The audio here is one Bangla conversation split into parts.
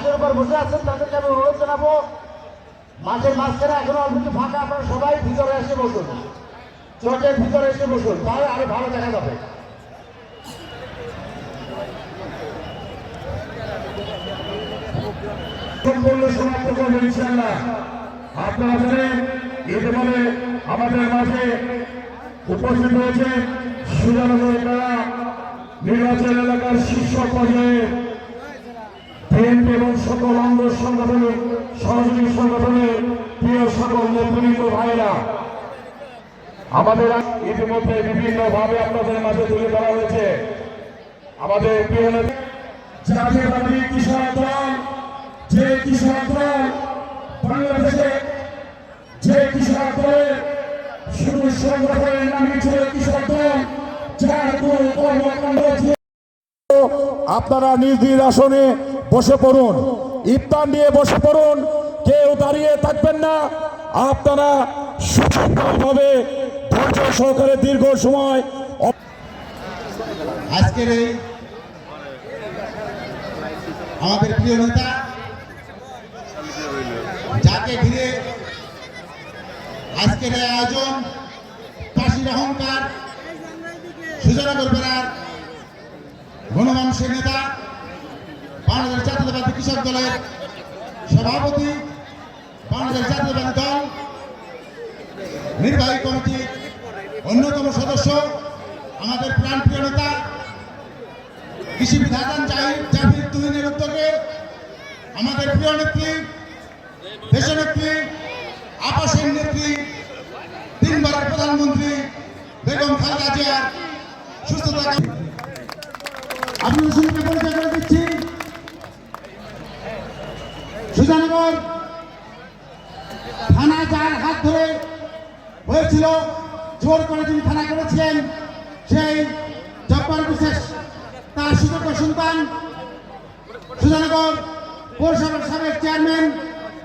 বাসের উপর বসে আছেন তাদেরকে আমি অনুরোধ জানাবো, মাঠের মাঝখানে এখনো অল্প কিছু ফাঁকা, আপনারা সবাই ভিতরে এসে বসুন, চটের ভিতরে এসে বসুন, তাহলে আরো ভালো দেখা যাবে। সম্পূর্ণ সমাপ্ত করবেন ইনশাআল্লাহ। আপনারা জানেন ইতিমধ্যে আমাদের মাঝে উপস্থিত রয়েছে সুজানগর জেলা নির্বাচন এলাকার শীর্ষ পর্যায়ে বিএনপি এবং সকল অঙ্গ সংগঠনের সহযোগী সংগঠনের প্রিয় সকল নেতৃবৃন্দ ভাইরা, আমাদের ইতিমধ্যে বিভিন্ন ভাবে আপনাদের মাঝে তুলে ধরা হয়েছে। আমাদের প্রিয় জাতীয়তাবাদী কৃষক দল, যে কৃষক দল বাংলাদেশে যে কৃষক দলের শুধু সংগঠনের নামই ছিল কৃষক দল, যার কোনো কর্মকাণ্ড ছিল। আপনারা নিজ নিজ আসনে বসে পড়ুন, ইফতার নিয়ে বসে পড়ুন, কেউ দাঁড়িয়ে থাকবেন না। আপনারা সুশৃঙ্খলভাবে ধৈর্য সহকারে দীর্ঘ সময় আজকের এই আমাদের প্রিয় নেতা যাকে ঘিরে আজকের এই আয়োজন, কাশির অহংকার সুজানগর জেলার গণমানুষের নেতা, বাংলাদেশ জাতীয়তাবাদী কৃষক দলের সভাপতি, বাংলাদেশ জাতীয়তাবাদী দল নির্বাহী কমিটির অন্যতম সদস্য, আমাদের প্রাণপ্রিয় নেতা কৃষি বিধান জাহিদ তুহিনের উদ্যোগে আমাদের প্রিয় নেত্রী, দেশনেত্রী, আবাসের নেত্রী, তিনবারের প্রধানমন্ত্রী বেগম খালেদা জিয়ার সুস্থতা আপনাদের সঙ্গে পরিচয় করে দিচ্ছি। সুজানগর থানা যার হাত ধরে হয়েছিল, জোর করে যিনি থানা করেছিলেন, সেই জব্বার বিশেষ তার সুযোগ্য সন্তান, সুজানগর পৌরসভার সাবেক চেয়ারম্যান,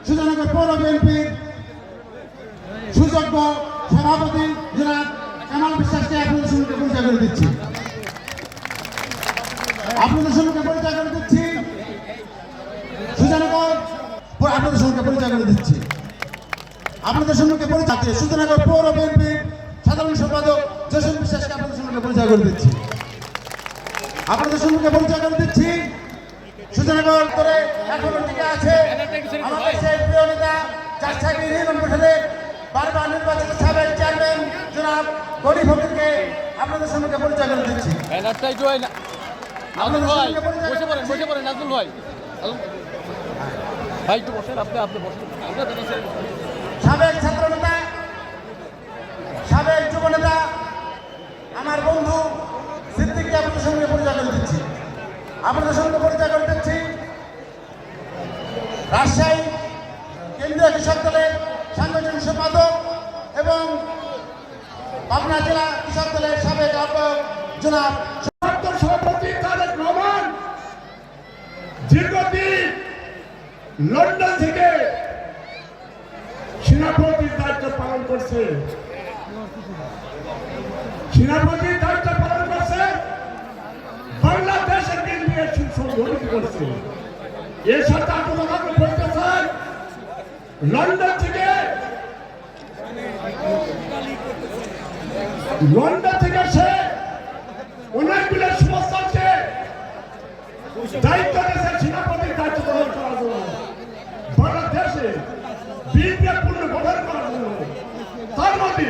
সুজানগর পৌর বিএনপির সুযোগ্য সভাপতি জনাব কামাল বিশ্বাসকে আপনাদের সঙ্গে পরিচয় করে দিচ্ছি। আপনাদের সঙ্গে পরিচয় করে দিচ্ছি সুজানগর, আপনাদের সঙ্গে পরিচয় করে দিচ্ছি আপনাদের সঙ্গে পরিচয় সুজানগর পৌর বিএনপির সাধারণ সম্পাদক জসিম বিশ্বাসকে আপনাদের সঙ্গে পরিচয় করে দিচ্ছি। আপনাদের সঙ্গে পরিচয় করে দিচ্ছি সুজানগর করে এখনো টিকে আছে আমাদের সেই প্রিয় নেতা চাষাগি নির্মাণ পরিষদের বারবার নির্বাচিত সাবেক চেয়ারম্যান জনাব গনি ফকিরকে আপনাদের সঙ্গে পরিচয় করে দিচ্ছি। সাবেক ছাত্র নেতা, সাবেক যুব নেতা, আমার বন্ধু সিদ্দিককে আপনাদের সঙ্গে পরিচয় করে দিচ্ছি। আপনাদের সঙ্গে পরিচয় করে দিচ্ছি রাজশাহী কেন্দ্রীয় কৃষক দলের সাংগঠনিক সম্পাদক এবং পাবনা জেলা কৃষক দলের সাবেক আহ্বায়ক জনাব সভাপতি তারেক রহমান দীর্ঘদিন লন্ডন থেকে সেনাপতির দায়িত্ব পালন করছে, সেনাপতির দায়িত্ব পালন করছে, বাংলাদেশের কেন্দ্রীয় সংগঠিত করছে। এর সাথে আপনারা বলতে চান লন্ডন থেকে সে অনেকগুলো সমস্যাকে দায়িত্ব দিয়েছে, সেনাপতির দায়িত্ব গ্রহণ করার জন্য, বাংলাদেশে বিপূর্ণ গঠন করার জন্য। তার মধ্যে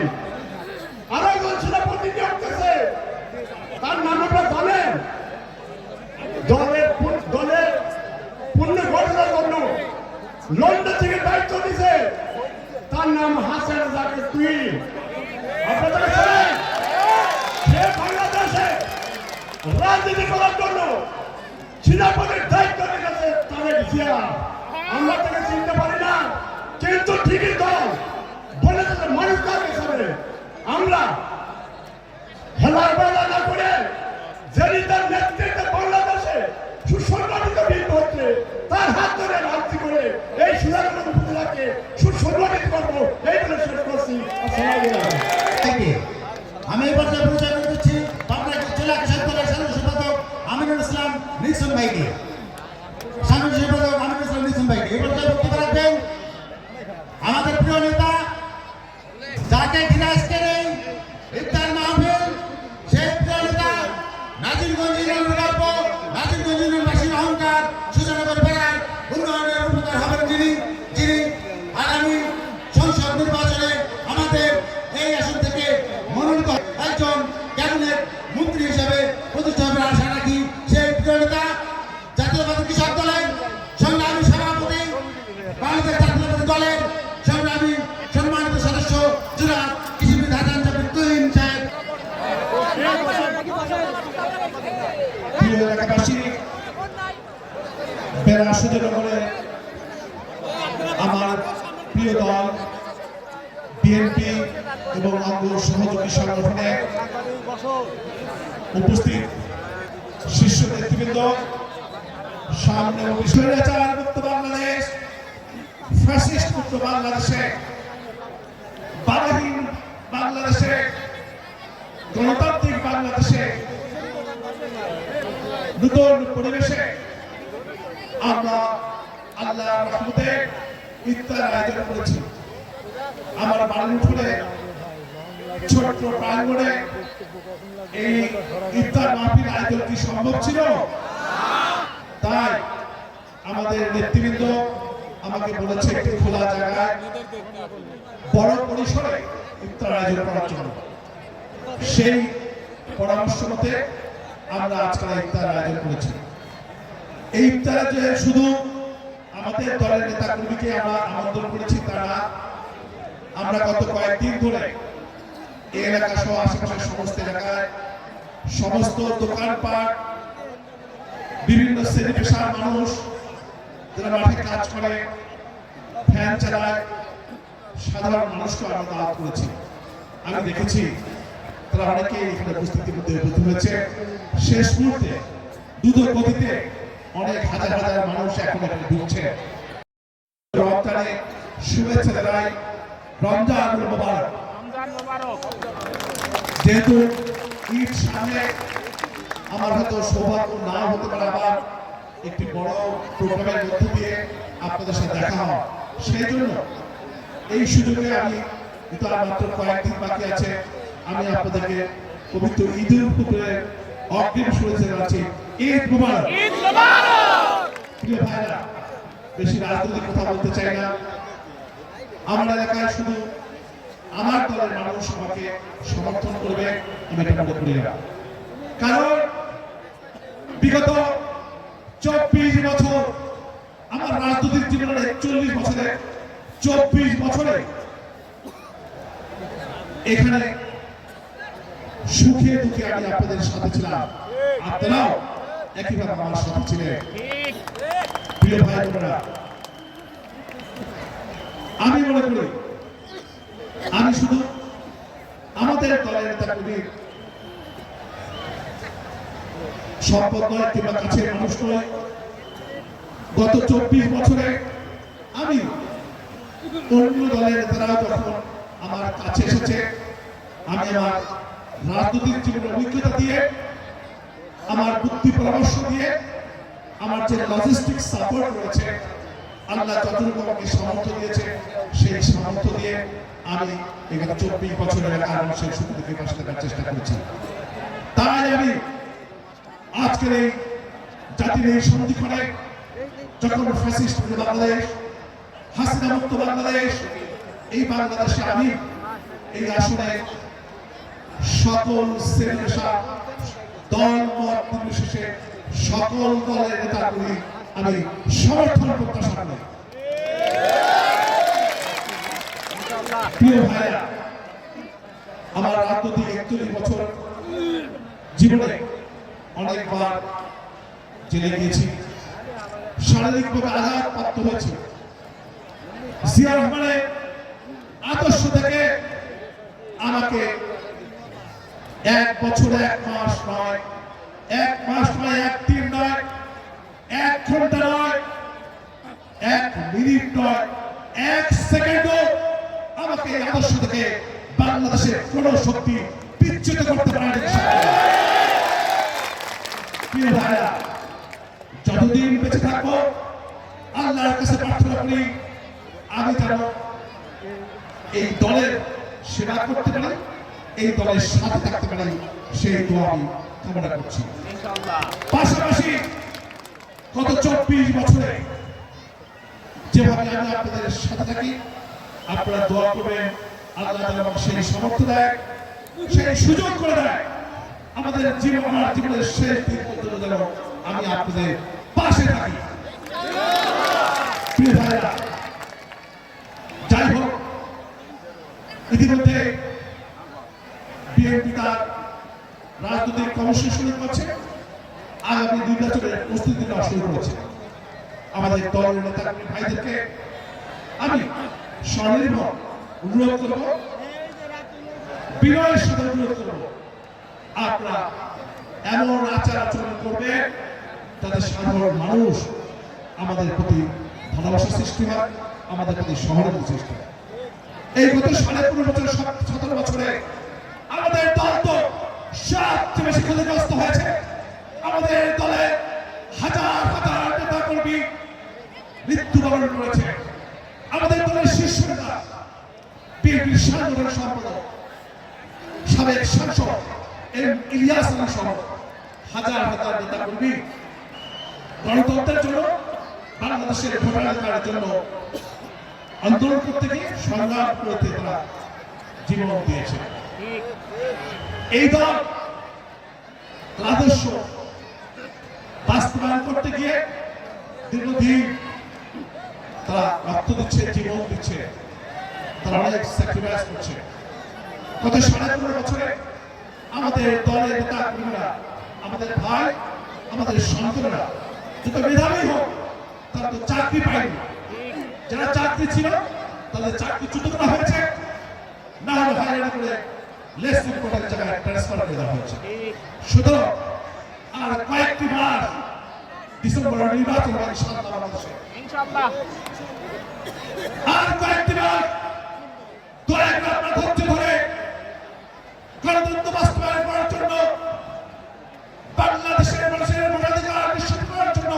আরো একজন সেনাপতি নিয়োগ করেছে, তার নাম আপনারা জানেন। দলের পূর্ণ গঠনের জন্য লন্ডন থেকে দায়িত্ব দিয়েছে, তার নাম হাসান জাকির তুহিন। আপনারা জানেন সে বাংলাদেশে রাজনীতি করার জন্য সেনাপতির দায়িত্ব দিয়েছে তারেক জিয়া। আমরা তাকে চিনতে পারি না, কিন্তু ঠিকই দল বলে যাচ্ছে মানুষ কাকে সামনে আমরা হেলার বেলা না করে যিনি তার নেতৃত্বে বাংলাদেশে সুসংগঠিত বৃদ্ধ হচ্ছে তার হাত ধরে রাজনীতি করে এই সুজানগর উপজেলাকে সুসংগঠিত করবো, এই বলে শেষ করছি। আমি এই পর্যায়ে পরিচয় করে দিচ্ছি পাবনা জেলা কৃষক দলের সাধারণ সম্পাদক আমিনুল ইসলাম নিক্সন ভাইকে। সাধারণ সম্পাদক আমিনুল জেলা সুজনগরে আমার প্রিয় দল বিএনপি এবং অঙ্গ সহযোগী সংগঠনে উপস্থিত শীর্ষ নেতৃবৃন্দ, সামনে স্বৈরাচার মুক্ত বাংলাদেশ, ফ্যাসিস্ট মুক্ত বাংলাদেশে, বাধাহীন বাংলাদেশে, গণতান্ত্রিক বাংলাদেশে নতুন পরিবেশে আমরা আল্লাহর রহমতে ইফতার আয়োজন করেছি। আমার বাড়ির ছোট্ট প্রাঙ্গণে এই ইফতার মাহফিল আয়োজন কি সম্ভব ছিল? তাই আমাদের নেতৃবৃন্দ আমাকে বলেছে একটি খোলা জায়গায় বড় পরিসরে ইফতার আয়োজন করার জন্য। সেই পরামর্শ মতে আমরা আজকাল ইফতার আয়োজন করেছি। এই ইফতারে যে শুধু আমাদের দলের নেতা কর্মীকে আমরা আমন্ত্রণ করেছি তা না, আমরা গত কয়েকদিন ধরে এই এলাকা সহ আশেপাশের সমস্ত এলাকায় সমস্ত দোকানপাট, বিভিন্ন শ্রেণী পেশার মানুষ যারা মাঠে কাজ করে, ফ্যান চালায়, সাধারণ মানুষকে আমরা দাওয়াত করেছি। আমি দেখেছি তারা অনেকেই এখানে উপস্থিতির মধ্যে উপস্থিত হয়েছে। শেষ মুহূর্তে দ্রুত গতিতে অনেক হাজার হাজার মানুষ এখন এখানে ঢুকছে। রমজানে শুভেচ্ছা জানাই, রমজান মুবারক। যেহেতু ঈদ সামনে, আমার হয়তো সৌভাগ্য না হতে পারে আবার একটি বড় প্রোগ্রামের মধ্য দিয়ে আপনাদের সাথে দেখা হয়, সেই জন্য এই সুযোগে আমি কিন্তু আর মাত্র কয়েকদিন বাকি আছে, আমি আপনাদেরকে পবিত্র ঈদের উপরে অগ্রিম শুভেচ্ছা জানাচ্ছি। ঈদ মুবারক। প্রিয় ভাইরা, বেশি রাজনৈতিক কথা বলতে চাই না। আমার এলাকায় শুধু আমার দলের মানুষ আমাকে সমর্থন করবে আমি এটা মনে করি না, কারণ বিগত 24 বছর আমার রাজনৈতিক জীবনের 41 বছরে 24 বছরে এখানে সুখে দুঃখে আমি আপনাদের সাথে ছিলাম, আপনারাও একইভাবে আমার সাথে ছিলেন। প্রিয় ভাই বোনেরা, আমি মনে করি আমি শুধু আমাদের দলের নেতা কর্মীর সম্পদ নয় কিংবা কাছের মানুষ নয়। গত 24 বছরে আমি অন্য দলের নেতারা যখন আমার কাছে এসেছে, আমি আমার রাজনৈতিক জীবনের অভিজ্ঞতা দিয়ে, আমার বুদ্ধি পরামর্শ দিয়ে, আমার যে লজিস্টিক সাপোর্ট রয়েছে, আল্লাহ যতটুকু আমাকে সামর্থ্য দিয়েছে সেই সামর্থ্য দিয়ে আমি এখানে 24 বছরের এলাকার মানুষের সুখ থেকে পাশে থাকার চেষ্টা করেছি। তাই আমি আজকের এই জাতির এই সন্ধিক্ষণে যখন ফ্যাসিস্ট বাংলাদেশ, হাসিনা মুক্ত বাংলাদেশ, এই বাংলাদেশে আমি এই আসনে সকল শ্রেণী পেশা, দল মত নির্বিশেষে সকল দলের নেতাগুলি আমি সমর্থন প্রত্যাশা করি। প্রিয় ভাইরা, আমার রাজনৈতিক 41 বছর জীবনে অনেকবার জেলে গিয়েছি, শারীরিকভাবে আঘাতপ্রাপ্ত হয়েছি। জিয়া রহমানের আদর্শ থেকে আমাকে 1 বছর 1 মাস নয়, 1 মাস নয়, 1 দিন নয়, 1 ঘন্টা নয়, 1 মিনিট নয়, 1 সেকেন্ডও আমাকে এই আদর্শ থেকে বাংলাদেশের কোন শক্তি বিচ্যুত করতে পারে না। প্রিয় ভাইরা, যতদিন বেঁচে থাকবো আল্লাহর কাছে প্রার্থনা করি আমি যেন এই দলের সেবা করতে পারি, এই দলের সাথে থাকতে পারি, সেই দোয়া আমি কামনা করছি। পাশাপাশি গত 24 বছরে যেভাবে আমি আপনাদের সাথে থাকি, আপনারা দোয়া করবেন আল্লাহ যেন আমাকে সেই সামর্থ্য দেয়, সেই সুযোগ করে দেয়, আমাদের আমার জীবনের শেষ দিন পর্যন্ত যেন আমি আপনাদের পাশে থাকি। প্রিয় ভাইরা, যাই হোক, ইতিমধ্যে বিএনপি তার রাজনৈতিক কর্মসূচি শুরু করছে, আগামী নির্বাচনের প্রস্তুতি নেওয়া শুরু করেছে। আমাদের দলের নেতা ভাইদেরকে আমি স্বনির্ভর অনুরোধ করব, বিনয়ের সাথে অনুরোধ করব, আপনারা এমন আচার আচরণ করবে যাতে সাধারণ মানুষ আমাদের প্রতি ভালোবাসা সৃষ্টি হয়, আমাদের প্রতি সহানুভূতি সৃষ্টি হয়। এই গত 15.5 বছর 17 বছরে আমাদের দল তো সবচেয়ে বেশি ক্ষতিগ্রস্ত হয়েছে। আমাদের দলে হাজার হাজার নেতা কর্মী মৃত্যুবরণ করেছে। আমাদের দলের শীর্ষ নেতা বিএনপির সাধারণ সম্পাদক সাবেক সাংসদ এম ইলিয়াস আলী সহ হাজার হাজার নেতা কর্মী গণতন্ত্রের জন্য, বাংলাদেশের ভোটাধিকারের জন্য আন্দোলন করতে গিয়ে, সংগ্রাম করতে তারা জীবন দিয়েছে। এই দল আদর্শ বাস্তবায়ন করতে গিয়ে দীর্ঘদিন তারা রক্ত দিচ্ছে, জীবন দিচ্ছে, তারা অনেক স্যাক্রিফাইস করছে। গত 15.5 বছরে আমাদের দলের নেতা কর্মীরা, আমাদের ভাই, আমাদের সন্তানরা যত মেধাবী হোক তারা তো চাকরি পায়নি। যারা চাকরি ছিল তাদের চাকরিচ্যুত করা হয়েছে, না হলে হাইরানি করে লেস রিপোর্টের জায়গায় ট্রান্সফার করে দেওয়া হয়েছে। সুতরাং আর কয়েকটি মাস ডিসেম্বরের নির্বাচন হবে ইনশাআল্লাহ বাংলাদেশে। আর কয়েকটি মাস দয়া করে আপনারা ধৈর্য ধরে গণতন্ত্র বাস্তবায়ন করার জন্য, বাংলাদেশের মানুষের ভোটাধিকার নিশ্চিত করার জন্য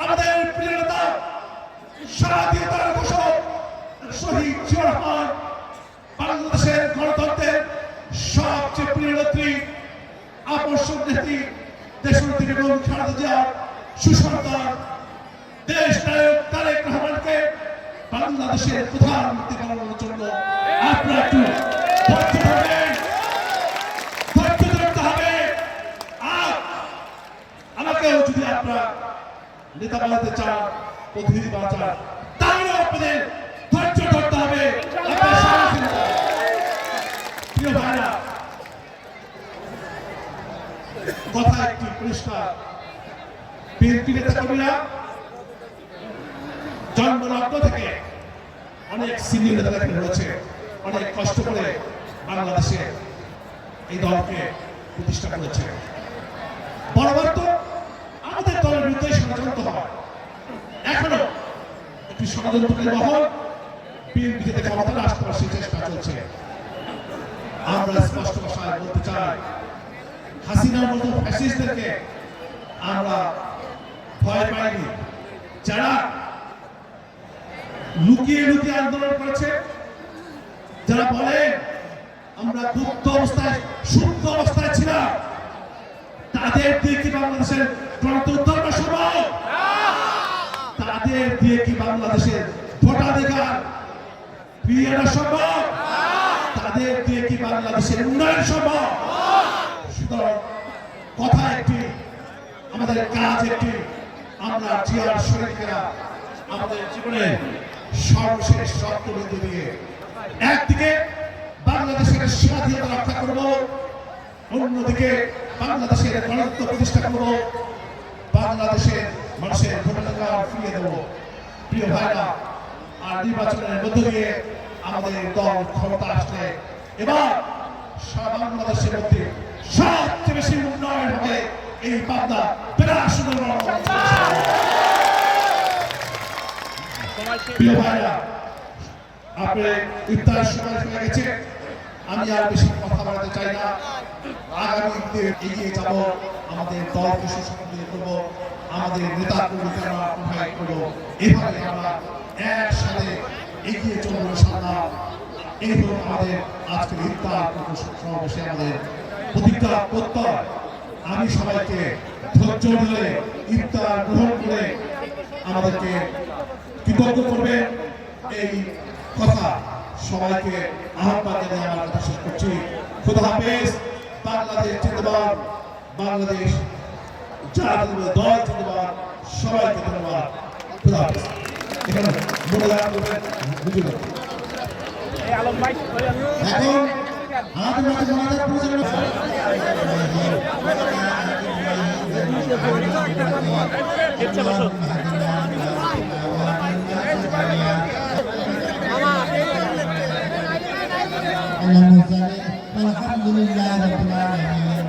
আমাদের প্রিয় নেতা স্বাধীনতার ঘোষক শহীদ জিয়াউর রহমান, বাংলাদেশের গণতন্ত্রের সবচেয়ে প্রিয় নেত্রী, আকর্ষক নেত্রী, দেশনেত্রী বেগম খালেদা জিয়ার সুসন্তান দেশ নায়ক তারেক রহমানকে বাংলাদেশের প্রধানমন্ত্রী বানানোর জন্য আপনারা একটু ধৈর্য ধরবেন, ধৈর্য ধরতে হবে। আর আমাকেও যদি আপনারা নেতা বানাতে চান, প্রতিনিধি বানাতে চান, তাহলে আপনাদের ধৈর্য ধরতে হবে। প্রিয় ভাইরা, কথা একটি পরিষ্কার, বিএনপি নেতা কর্মীরা জন্মলগ্ন থেকে অনেক সিনিয়র নেতা রয়েছে, অনেক কষ্ট করে বাংলাদেশে এই দলকে প্রতিষ্ঠা করেছে। বরাবর তো আমাদের দলের বিরুদ্ধে ষড়যন্ত্র হয়, এখনো একটি ষড়যন্ত্রকারী মহল বিএনপি থেকে ক্ষমতায় আসতে পারে সেই চেষ্টা চলছে। আমরা স্পষ্ট ভাষায় বলতে চাই, হাসিনার মতো ফ্যাসিস্টদেরকে আমরা ভয় পাইনি। যারা লুকিয়ে লুকিয়ে আন্দোলন করেছে, যারা বলে আমরা গুপ্ত অবস্থায়, সুপ্ত অবস্থায় ছিলাম, তাদের দিয়ে কি বাংলাদেশের গণতন্ত্র উদ্ধার করা সম্ভব? তাদের দিয়ে কি বাংলাদেশের ভোটাধিকার ফিরিয়ে আনা সম্ভব? তাদের দিয়ে কি বাংলাদেশের উন্নয়ন সম্ভব? সুতরাং কথা একটি, আমাদের কাজ একটি। আমরা জিয়ার শরীফেরা আমাদের জীবনে সর্বশেষ রক্তবিন্দু দিয়ে একদিকে বাংলাদেশের স্বাধীনতা রক্ষা করব, অন্যদিকে বাংলাদেশের গণতন্ত্র প্রতিষ্ঠা করব, বাংলাদেশের মানুষের ভোটাধিকার ফিরিয়ে দেব। প্রিয় ভাইরা, আর নির্বাচনের মধ্য দিয়ে আমাদের দল ক্ষমতা আসলে এবার সারা বাংলাদেশের মধ্যে সবচেয়ে বেশি উন্নয়ন হবে এই পাবনা বেড়াশুনো। প্রিয় ভাইরা, আপনি ইফতার সময় হয়ে গেছে, আমি আর বেশি কথা বলতে চাই না। আগামী দিনে এগিয়ে যাব, আমাদের দলকে সুসংগঠিত করব, আমাদের নেতা কর্মীকে আমরা প্রোভাইড করব। এভাবে আমরা একসাথে এগিয়ে চলব ইনশাআল্লাহ। এই হল আমাদের আজকের ইফতার সমাবেশে আমাদের প্রতিজ্ঞা প্রত্যয়। আমি সবাইকে ধৈর্য ধরে ইফতার গ্রহণ করে আমাদেরকে কৃতজ্ঞ করবে এই কথা সবাইকে আহ্বান জানিয়ে আমার কথা শেষ করছি। খোদা হাফেজ। বাংলাদেশ জিন্দাবাদ, বাংলাদেশ জাতীয় দল জিন্দাবাদ। সবাইকে ধন্যবাদ। খোদা হাফেজ। এখানে মনে রাখবেন বুঝুন এখন আমাদের মাঝে মনাজাত পরিচালনা المرسلين والحمد لله رب العالمين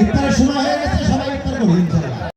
ইফতার সময় হয়ে গেছে সবাই ইফতার করি ইনশাআল্লাহ